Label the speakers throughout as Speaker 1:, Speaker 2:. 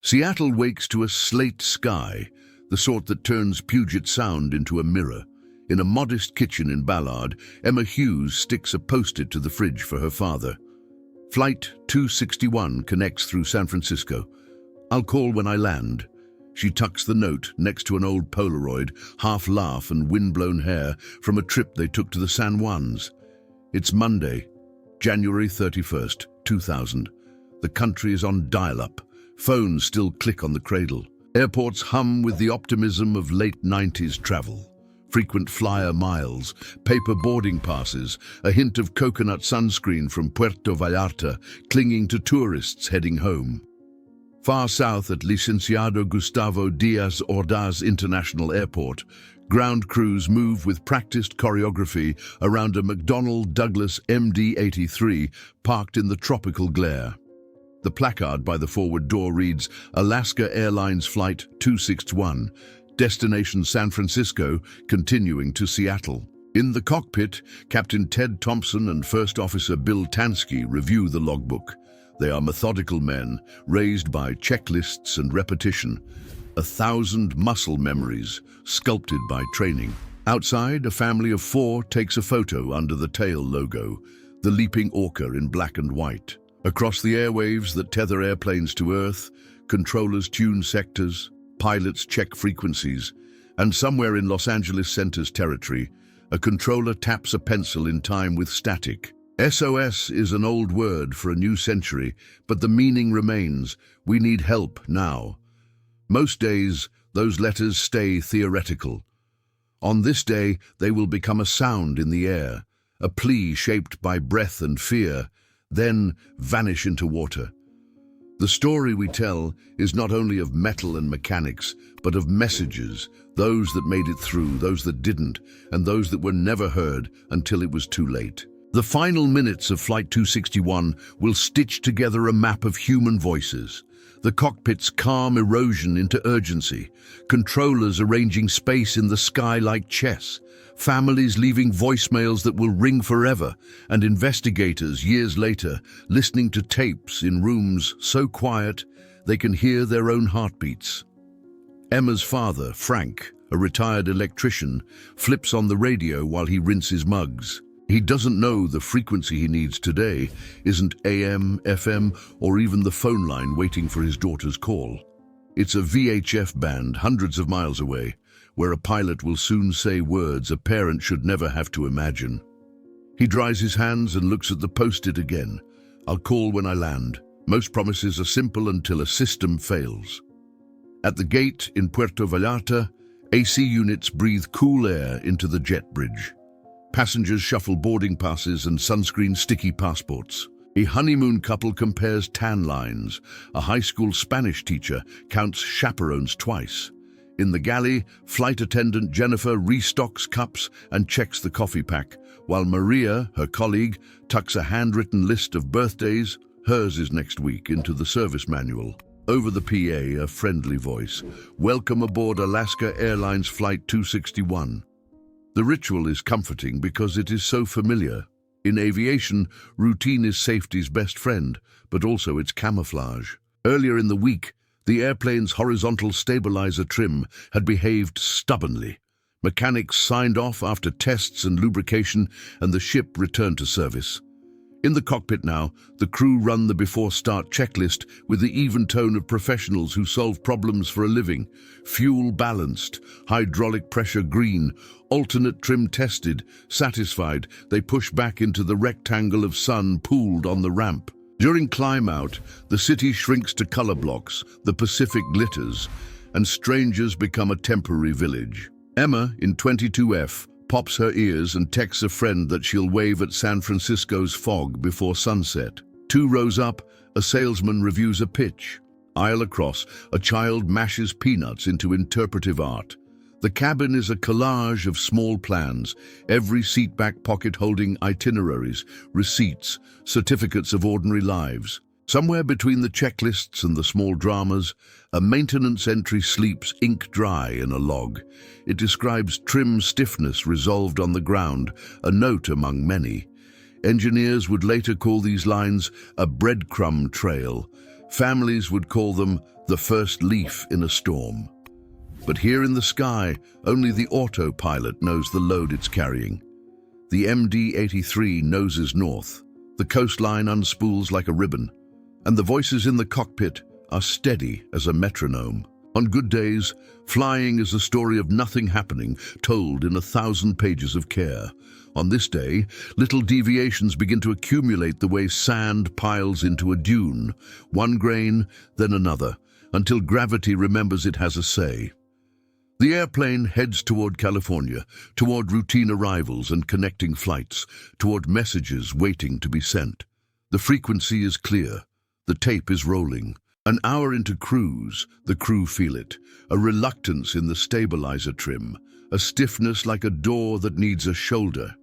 Speaker 1: Seattle wakes to a slate sky, the sort that turns Puget Sound into a mirror. In a modest kitchen in Ballard, Emma Hughes sticks a post-it to the fridge for her father. Flight 261 connects through San Francisco. I'll call when I land. She tucks the note next to an old Polaroid, half laugh and wind-blown hair, from a trip they took to the San Juans. It's Monday, January 31st, 2000. The country is on dial-up. Phones still click on the cradle. Airports hum with the optimism of late 90s travel. Frequent flyer miles, paper boarding passes, a hint of coconut sunscreen from Puerto Vallarta clinging to tourists heading home. Far south at Licenciado Gustavo Diaz Ordaz International Airport, ground crews move with practiced choreography around a McDonnell Douglas MD-83 parked in the tropical glare. The placard by the forward door reads, Alaska Airlines Flight 261, destination San Francisco, continuing to Seattle. In the cockpit, Captain Ted Thompson and First Officer Bill Tansky review the logbook. They are methodical men, raised by checklists and repetition. 1,000 muscle memories, sculpted by training. Outside, a family of 4 takes a photo under the tail logo, the leaping orca in black and white. Across the airwaves that tether airplanes to Earth, controllers tune sectors, pilots check frequencies, and somewhere in Los Angeles Center's territory, a controller taps a pencil in time with static. SOS is an old word for a new century, but the meaning remains. We need help now. Most days, those letters stay theoretical. On this day, they will become a sound in the air, a plea shaped by breath and fear, then vanish into water. The story we tell is not only of metal and mechanics, but of messages, those that made it through, those that didn't, and those that were never heard until it was too late. The final minutes of Flight 261 will stitch together a map of human voices. The cockpit's calm erosion into urgency, controllers arranging space in the sky like chess, families leaving voicemails that will ring forever, and investigators years later listening to tapes in rooms so quiet they can hear their own heartbeats. Emma's father, Frank, a retired electrician, flips on the radio while he rinses mugs. He doesn't know the frequency he needs today isn't AM, FM, or even the phone line waiting for his daughter's call. It's a VHF band hundreds of miles away, where a pilot will soon say words a parent should never have to imagine. He dries his hands and looks at the post-it again. I'll call when I land. Most promises are simple until a system fails. At the gate in Puerto Vallarta, AC units breathe cool air into the jet bridge. Passengers shuffle boarding passes and sunscreen-sticky passports. A honeymoon couple compares tan lines. A high school Spanish teacher counts chaperones twice. In the galley, flight attendant Jennifer restocks cups and checks the coffee pack, while Maria, her colleague, tucks a handwritten list of birthdays, hers is next week, into the service manual. Over the PA, a friendly voice. Welcome aboard Alaska Airlines Flight 261. The ritual is comforting because it is so familiar. In aviation, routine is safety's best friend, but also its camouflage. Earlier in the week, the airplane's horizontal stabilizer trim had behaved stubbornly. Mechanics signed off after tests and lubrication, and the ship returned to service. In the cockpit now, the crew run the before-start checklist with the even tone of professionals who solve problems for a living. Fuel balanced, hydraulic pressure green, alternate trim tested. Satisfied, they push back into the rectangle of sun pooled on the ramp. During climb-out, the city shrinks to color blocks, the Pacific glitters, and strangers become a temporary village. Emma, in 22F, pops her ears and texts a friend that she'll wave at San Francisco's fog before sunset. 2 rows up, a salesman reviews a pitch. Aisle across, a child mashes peanuts into interpretive art. The cabin is a collage of small plans, every seatback pocket holding itineraries, receipts, certificates of ordinary lives. Somewhere between the checklists and the small dramas, a maintenance entry sleeps ink dry in a log. It describes trim stiffness resolved on the ground, a note among many. Engineers would later call these lines a breadcrumb trail, Families would call them the first leaf in a storm. But here in the sky, only the autopilot knows the load it's carrying. The MD-83 noses north. The coastline unspools like a ribbon, and the voices in the cockpit are steady as a metronome. On good days, flying is a story of nothing happening, told in 1,000 pages of care. On this day, little deviations begin to accumulate the way sand piles into a dune, one grain, then another, until gravity remembers it has a say. The airplane heads toward California, toward routine arrivals and connecting flights, toward messages waiting to be sent. The frequency is clear. The tape is rolling. An hour into cruise, the crew feel it. A reluctance in the stabilizer trim, a stiffness like a door that needs a shoulder.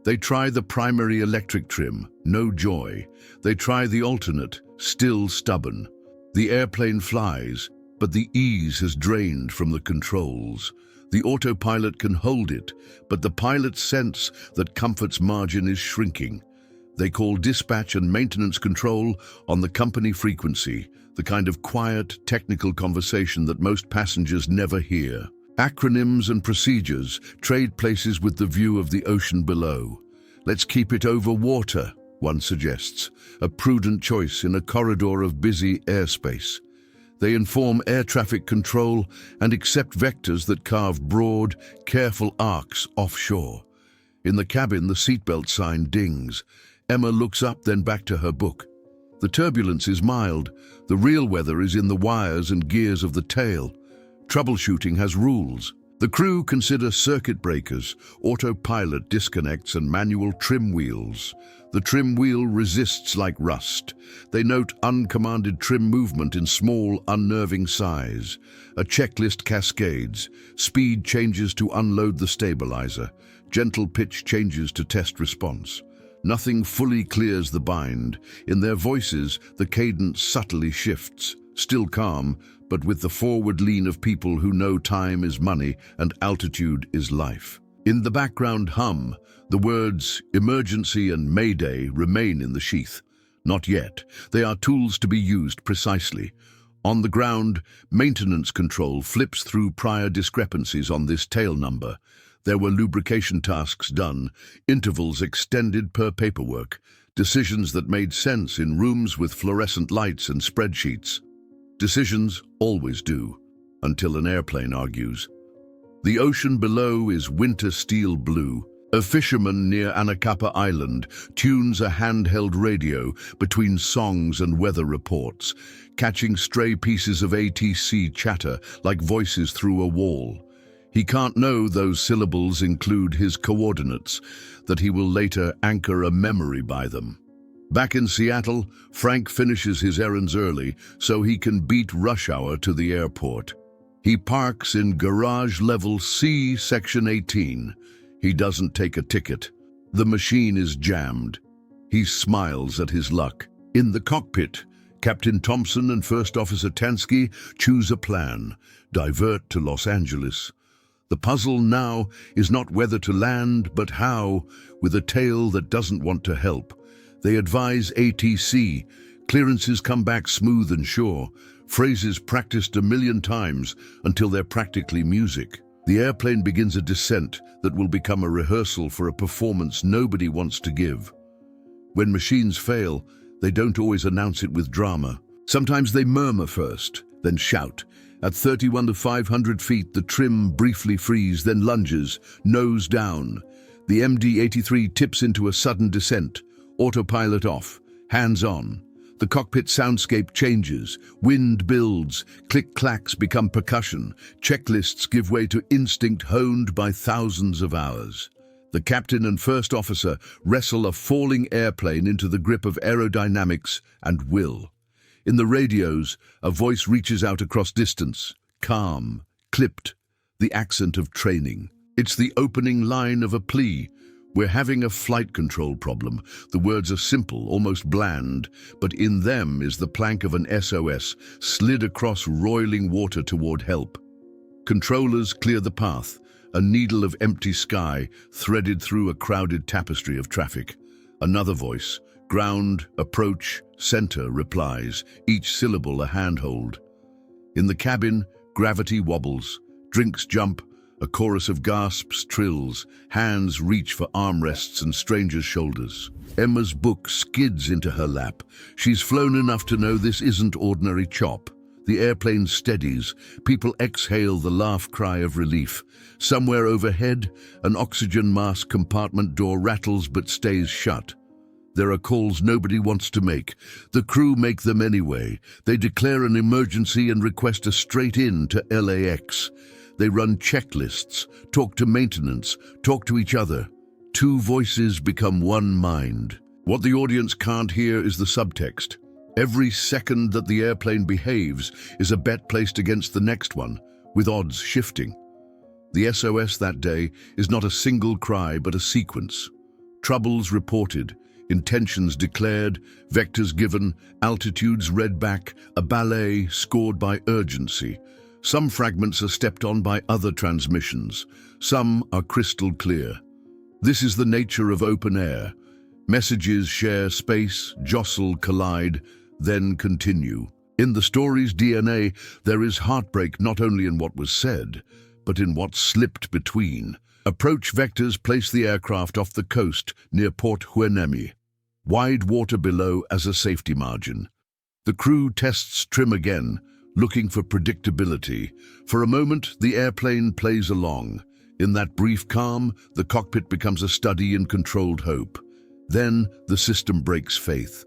Speaker 1: They try the primary electric trim, no joy. They try the alternate, still stubborn. The airplane flies, but the ease has drained from the controls. The autopilot can hold it, but the pilots sense that comfort's margin is shrinking. They call dispatch and maintenance control on the company frequency, the kind of quiet, technical conversation that most passengers never hear. Acronyms and procedures trade places with the view of the ocean below. Let's keep it over water, one suggests, a prudent choice in a corridor of busy airspace. They inform air traffic control and accept vectors that carve broad, careful arcs offshore. In the cabin, the seatbelt sign dings. Emma looks up, then back to her book. The turbulence is mild. The real weather is in the wires and gears of the tail. Troubleshooting has rules. The crew consider circuit breakers, autopilot disconnects, and manual trim wheels. The trim wheel resists like rust. They note uncommanded trim movement in small, unnerving size. A checklist cascades. Speed changes to unload the stabilizer. Gentle pitch changes to test response. Nothing fully clears the bind. In their voices, the cadence subtly shifts. Still calm, but with the forward lean of people who know time is money and altitude is life. In the background hum, the words emergency and mayday remain in the sheath. Not yet. They are tools to be used precisely. On the ground, maintenance control flips through prior discrepancies on this tail number. There were lubrication tasks done, intervals extended per paperwork, decisions that made sense in rooms with fluorescent lights and spreadsheets. Decisions always do, until an airplane argues. The ocean below is winter steel blue. A fisherman near Anacapa Island tunes a handheld radio between songs and weather reports, catching stray pieces of ATC chatter like voices through a wall. He can't know those syllables include his coordinates, that he will later anchor a memory by them. Back in Seattle, Frank finishes his errands early so he can beat rush hour to the airport. He parks in garage level C, section 18. He doesn't take a ticket. The machine is jammed. He smiles at his luck. In the cockpit, Captain Thompson and First Officer Tansky choose a plan: divert to Los Angeles. The puzzle now is not whether to land, but how, with a tail that doesn't want to help. They advise ATC. Clearances come back smooth and sure. Phrases practiced 1,000,000 times until they're practically music. The airplane begins a descent that will become a rehearsal for a performance nobody wants to give. When machines fail, they don't always announce it with drama. Sometimes they murmur first, then shout. At 31 to 500 feet, the trim briefly frees, then lunges, nose down. The MD-83 tips into a sudden descent, autopilot off, hands on. The cockpit soundscape changes, wind builds, click-clacks become percussion, checklists give way to instinct honed by thousands of hours. The captain and first officer wrestle a falling airplane into the grip of aerodynamics and will. In the radios, a voice reaches out across distance, calm, clipped, the accent of training. It's the opening line of a plea. We're having a flight control problem. The words are simple, almost bland, but in them is the plank of an SOS slid across roiling water toward help. Controllers clear the path, a needle of empty sky threaded through a crowded tapestry of traffic. Another voice, Ground, approach, center replies, each syllable a handhold. In the cabin, gravity wobbles, drinks jump, a chorus of gasps trills, hands reach for armrests and strangers' shoulders. Emma's book skids into her lap. She's flown enough to know this isn't ordinary chop. The airplane steadies. People exhale the laugh cry of relief. Somewhere overhead, an oxygen mask compartment door rattles but stays shut. There are calls nobody wants to make. The crew make them anyway. They declare an emergency and request a straight in to LAX. They run checklists, talk to maintenance, talk to each other. Two voices become one mind. What the audience can't hear is the subtext. Every second that the airplane behaves is a bet placed against the next one, with odds shifting. The SOS that day is not a single cry but a sequence. Troubles reported, intentions declared, vectors given, altitudes read back, a ballet scored by urgency. Some fragments are stepped on by other transmissions. Some are crystal clear. This is the nature of open air. Messages share space, jostle, collide, then continue. In the story's DNA, there is heartbreak not only in what was said, but in what slipped between. Approach vectors place the aircraft off the coast near Port Hueneme. Wide water below as a safety margin. The crew tests trim again, looking for predictability. For a moment, the airplane plays along. In that brief calm, the cockpit becomes a study in controlled hope. Then, the system breaks faith.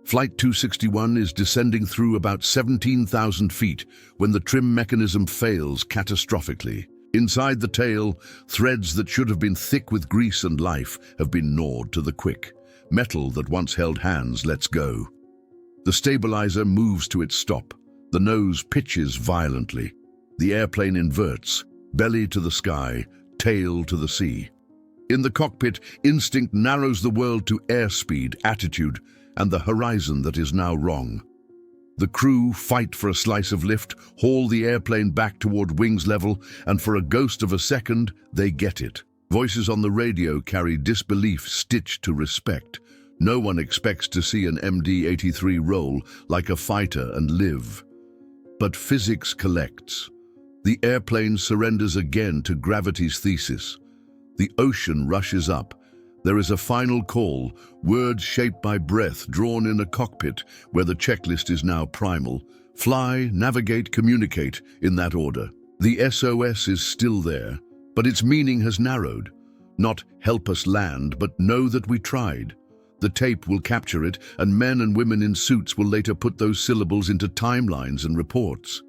Speaker 1: Flight 261 is descending through about 17,000 feet when the trim mechanism fails catastrophically. Inside the tail, threads that should have been thick with grease and life have been gnawed to the quick. Metal that once held hands lets go. The stabilizer moves to its stop. The nose pitches violently. The airplane inverts, belly to the sky, tail to the sea. In the cockpit, instinct narrows the world to airspeed, attitude, and the horizon that is now wrong. The crew fight for a slice of lift, haul the airplane back toward wings level, and for a ghost of a second, they get it. Voices on the radio carry disbelief stitched to respect. No one expects to see an MD-83 roll like a fighter and live. But physics collects. The airplane surrenders again to gravity's thesis. The ocean rushes up. There is a final call, words shaped by breath drawn in a cockpit where the checklist is now primal. Fly, navigate, communicate, in that order. The SOS is still there, but its meaning has narrowed. Not help us land, but know that we tried. The tape will capture it, and men and women in suits will later put those syllables into timelines and reports.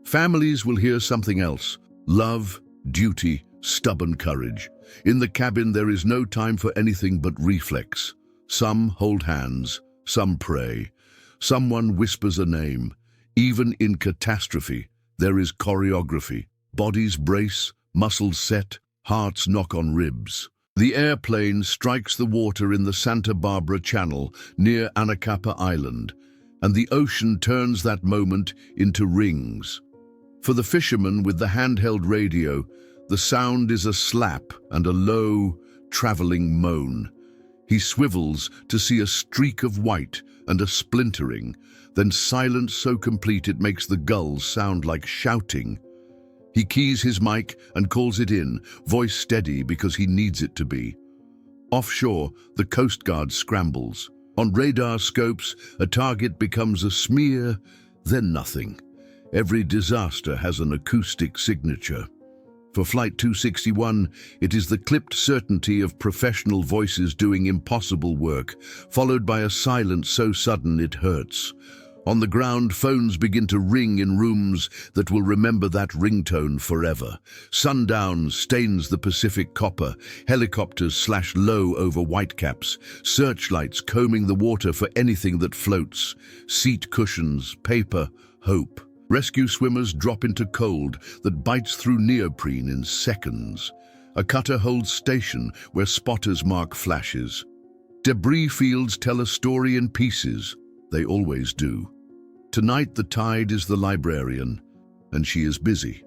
Speaker 1: Families will hear something else. Love, duty, stubborn courage. In the cabin, there is no time for anything but reflex. Some hold hands, some pray. Someone whispers a name. Even in catastrophe, there is choreography. Bodies brace, muscles set, hearts knock on ribs. The airplane strikes the water in the Santa Barbara Channel near Anacapa Island, and the ocean turns that moment into rings. For the fisherman with the handheld radio, the sound is a slap and a low, traveling moan. He swivels to see a streak of white and a splintering, then silence so complete it makes the gulls sound like shouting. He keys his mic and calls it in, voice steady because he needs it to be. Offshore, the Coast Guard scrambles. On radar scopes, a target becomes a smear, then nothing. Every disaster has an acoustic signature. For Flight 261, it is the clipped certainty of professional voices doing impossible work, followed by a silence so sudden it hurts. On the ground, phones begin to ring in rooms that will remember that ringtone forever. Sundown stains the Pacific copper, helicopters slash low over whitecaps, searchlights combing the water for anything that floats, seat cushions, paper, hope. Rescue swimmers drop into cold that bites through neoprene in seconds. A cutter holds station where spotters mark flashes. Debris fields tell a story in pieces. They always do. Tonight the tide is the librarian, and she is busy.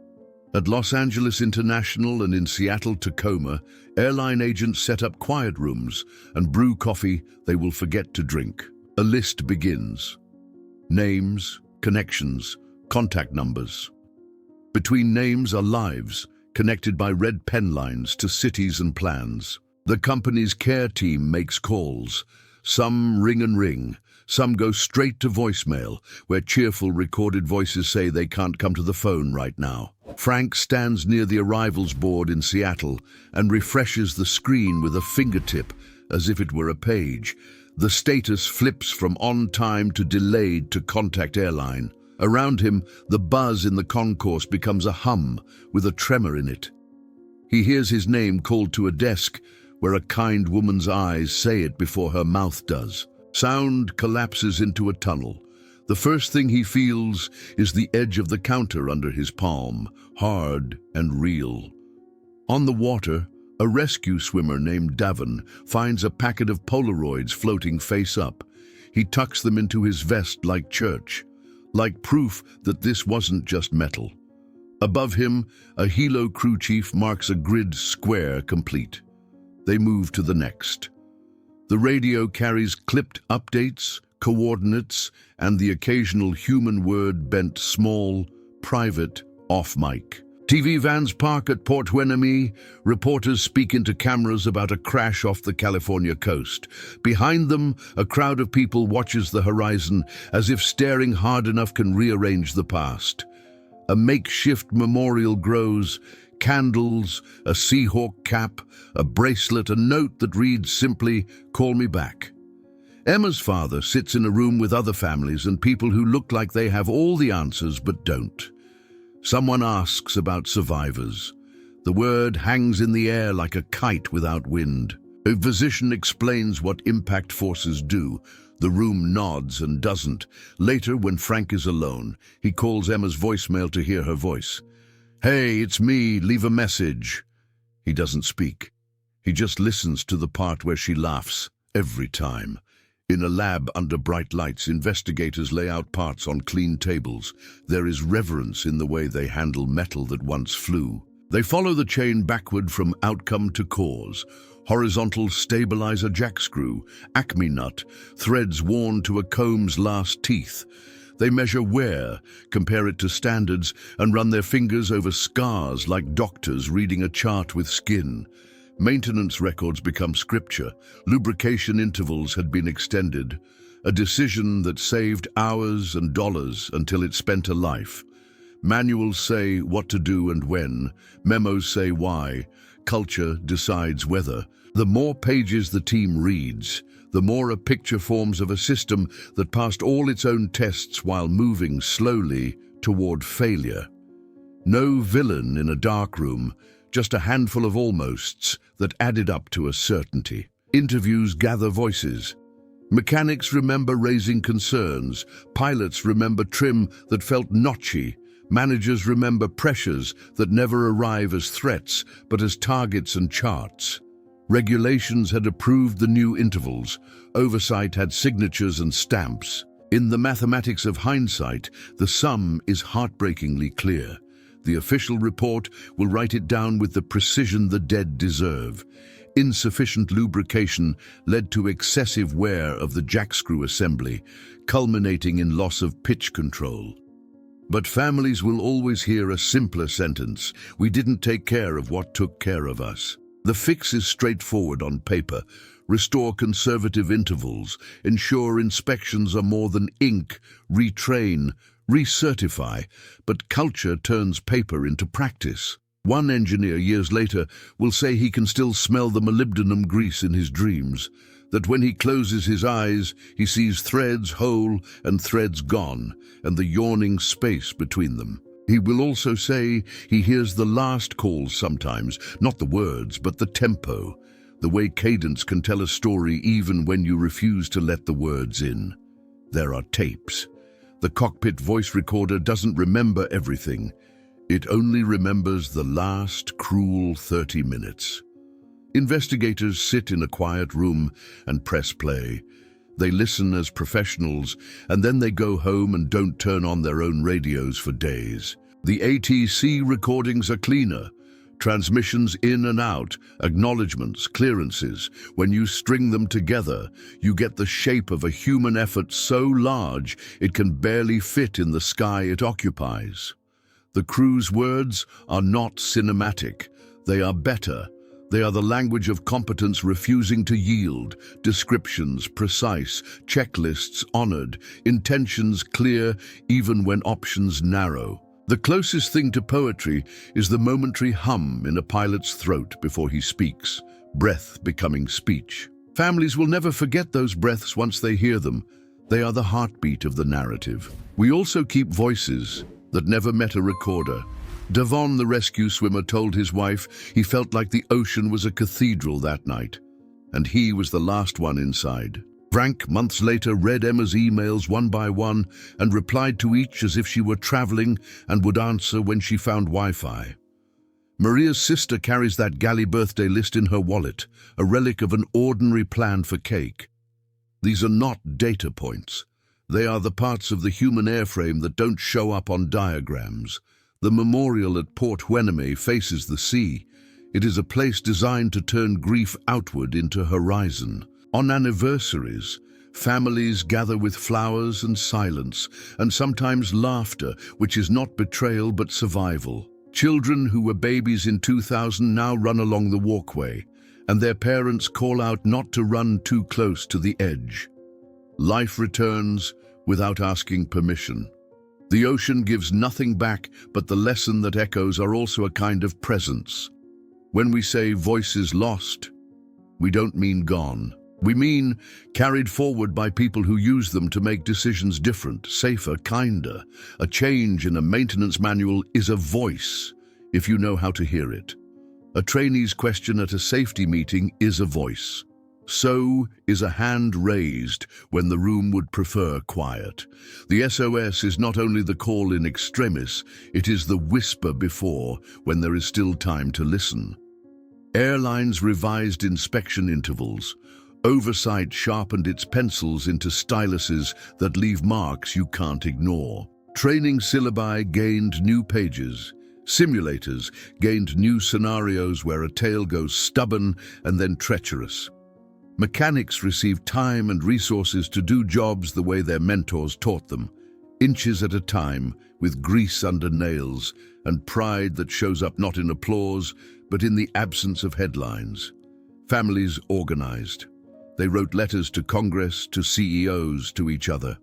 Speaker 1: At Los Angeles International and in Seattle Tacoma, airline agents set up quiet rooms and brew coffee they will forget to drink. A list begins. Names, connections, contact numbers. Between names are lives, connected by red pen lines to cities and plans. The company's care team makes calls. Some ring and ring. Some go straight to voicemail, where cheerful recorded voices say they can't come to the phone right now. Frank stands near the arrivals board in Seattle and refreshes the screen with a fingertip as if it were a page. The status flips from on time to delayed to contact airline. Around him, the buzz in the concourse becomes a hum with a tremor in it. He hears his name called to a desk where a kind woman's eyes say it before her mouth does. Sound collapses into a tunnel. The first thing he feels is the edge of the counter under his palm, hard and real. On the water, a rescue swimmer named Davin finds a packet of Polaroids floating face up. He tucks them into his vest like church, like proof that this wasn't just metal. Above him, a helo crew chief marks a grid square complete. They move to the next. The radio carries clipped updates, coordinates, and the occasional human word bent small, private, off-mic. TV vans park at Port Hueneme. Reporters speak into cameras about a crash off the California coast. Behind them, a crowd of people watches the horizon as if staring hard enough can rearrange the past. A makeshift memorial grows. Candles, a Seahawk cap, a bracelet, a note that reads simply, "Call me back." Emma's father sits in a room with other families and people who look like they have all the answers but don't. Someone asks about survivors. The word hangs in the air like a kite without wind. A physician explains what impact forces do. The room nods and doesn't. Later, when Frank is alone, he calls Emma's voicemail to hear her voice. "Hey, it's me, leave a message." He doesn't speak. He just listens to the part where she laughs, every time. In a lab under bright lights, investigators lay out parts on clean tables. There is reverence in the way they handle metal that once flew. They follow the chain backward from outcome to cause. Horizontal stabilizer jack screw, acme nut, threads worn to a comb's last teeth. They measure wear, compare it to standards, and run their fingers over scars like doctors reading a chart with skin. Maintenance records become scripture. Lubrication intervals had been extended. A decision that saved hours and dollars until it spent a life. Manuals say what to do and when. Memos say why. Culture decides whether. The more pages the team reads, the more a picture forms of a system that passed all its own tests while moving slowly toward failure. No villain in a dark room, just a handful of almosts that added up to a certainty. Interviews gather voices. Mechanics remember raising concerns. Pilots remember trim that felt notchy. Managers remember pressures that never arrive as threats, but as targets and charts. Regulations had approved the new intervals. Oversight had signatures and stamps. In the mathematics of hindsight, the sum is heartbreakingly clear. The official report will write it down with the precision the dead deserve. Insufficient lubrication led to excessive wear of the jackscrew assembly, culminating in loss of pitch control. But families will always hear a simpler sentence: "We didn't take care of what took care of us." The fix is straightforward on paper. Restore conservative intervals, ensure inspections are more than ink, retrain, recertify, but culture turns paper into practice. One engineer years later will say he can still smell the molybdenum grease in his dreams, that when he closes his eyes, he sees threads whole and threads gone, and the yawning space between them. He will also say he hears the last calls sometimes, not the words, but the tempo, the way cadence can tell a story even when you refuse to let the words in. There are tapes. The cockpit voice recorder doesn't remember everything. It only remembers the last cruel 30 minutes. Investigators sit in a quiet room and press play. They listen as professionals, and then they go home and don't turn on their own radios for days. The ATC recordings are cleaner. Transmissions in and out, acknowledgements, clearances. When you string them together, you get the shape of a human effort so large it can barely fit in the sky it occupies. The crew's words are not cinematic. They are better. They are the language of competence refusing to yield, descriptions precise, checklists honored, intentions clear even when options narrow. The closest thing to poetry is the momentary hum in a pilot's throat before he speaks, breath becoming speech. Families will never forget those breaths once they hear them. They are the heartbeat of the narrative. We also keep voices that never met a recorder. Devon, the rescue swimmer, told his wife he felt like the ocean was a cathedral that night, and he was the last one inside. Frank, months later, read Emma's emails one by one and replied to each as if she were traveling and would answer when she found Wi-Fi. Maria's sister carries that galley birthday list in her wallet, a relic of an ordinary plan for cake. These are not data points. They are the parts of the human airframe that don't show up on diagrams. The memorial at Port Hueneme faces the sea. It is a place designed to turn grief outward into horizon. On anniversaries, families gather with flowers and silence, and sometimes laughter, which is not betrayal but survival. Children who were babies in 2000 now run along the walkway, and their parents call out not to run too close to the edge. Life returns without asking permission. The ocean gives nothing back, but the lesson that echoes are also a kind of presence. When we say voices lost, we don't mean gone. We mean carried forward by people who use them to make decisions different, safer, kinder. A change in a maintenance manual is a voice, if you know how to hear it. A trainee's question at a safety meeting is a voice. So is a hand raised when the room would prefer quiet. The SOS is not only the call in extremis, it is the whisper before, when there is still time to listen. Airlines revised inspection intervals. Oversight sharpened its pencils into styluses that leave marks you can't ignore. Training syllabi gained new pages. Simulators gained new scenarios where a tale goes stubborn and then treacherous. Mechanics received time and resources to do jobs the way their mentors taught them, inches at a time, with grease under nails, and pride that shows up not in applause, but in the absence of headlines. Families organized. They wrote letters to Congress, to CEOs, to each other.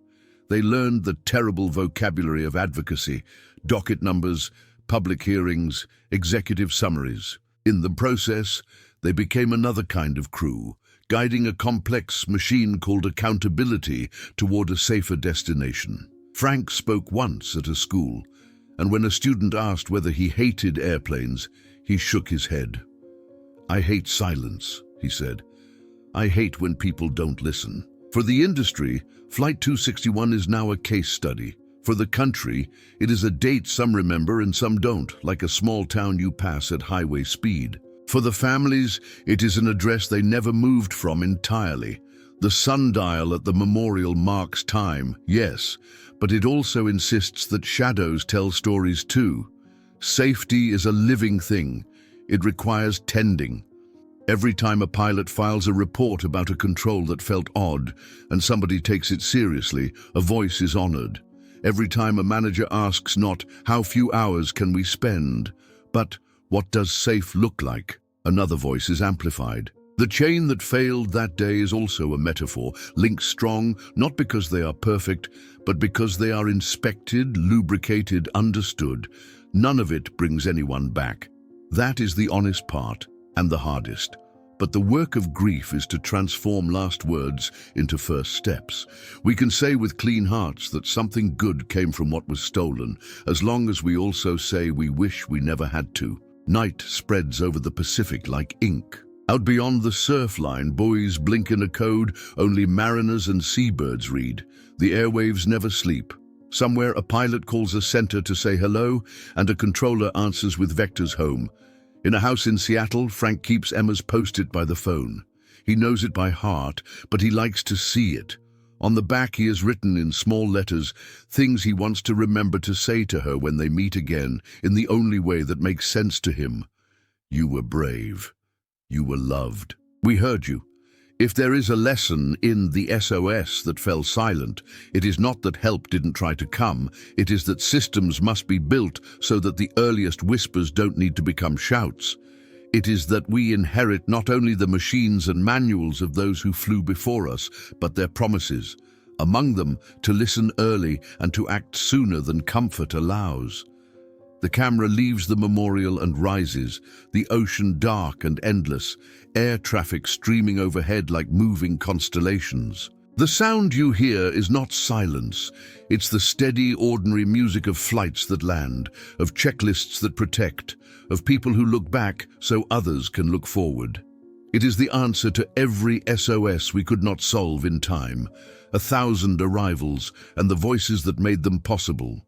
Speaker 1: They learned the terrible vocabulary of advocacy, docket numbers, public hearings, executive summaries. In the process, they became another kind of crew, guiding a complex machine called accountability toward a safer destination. Frank spoke once at a school, and when a student asked whether he hated airplanes, he shook his head. "I hate silence," he said. "I hate when people don't listen." For the industry, Flight 261 is now a case study. For the country, it is a date some remember and some don't, like a small town you pass at highway speed. For the families, it is an address they never moved from entirely. The sundial at the memorial marks time, yes, but it also insists that shadows tell stories too. Safety is a living thing. It requires tending. Every time a pilot files a report about a control that felt odd and somebody takes it seriously, a voice is honored. Every time a manager asks not, "How few hours can we spend?" but, "What does safe look like?" another voice is amplified. The chain that failed that day is also a metaphor, linked strong, not because they are perfect, but because they are inspected, lubricated, understood. None of it brings anyone back. That is the honest part, and the hardest. But the work of grief is to transform last words into first steps. We can say with clean hearts that something good came from what was stolen, as long as we also say we wish we never had to. Night spreads over the Pacific like ink. Out beyond the surf line, buoys blink in a code only mariners and seabirds read. The airwaves never sleep. Somewhere a pilot calls a center to say hello, and a controller answers with vectors home. In a house in Seattle, Frank keeps Emma's post-it by the phone. He knows it by heart, but he likes to see it. On the back he has written in small letters things he wants to remember to say to her when they meet again, in the only way that makes sense to him. You were brave. You were loved. We heard you. If there is a lesson in the SOS that fell silent, it is not that help didn't try to come, it is that systems must be built so that the earliest whispers don't need to become shouts. It is that we inherit not only the machines and manuals of those who flew before us, but their promises, among them to listen early and to act sooner than comfort allows. The camera leaves the memorial and rises, the ocean dark and endless, air traffic streaming overhead like moving constellations. The sound you hear is not silence. It's the steady, ordinary music of flights that land, of checklists that protect, of people who look back so others can look forward. It is the answer to every SOS we could not solve in time, 1,000 arrivals, and the voices that made them possible.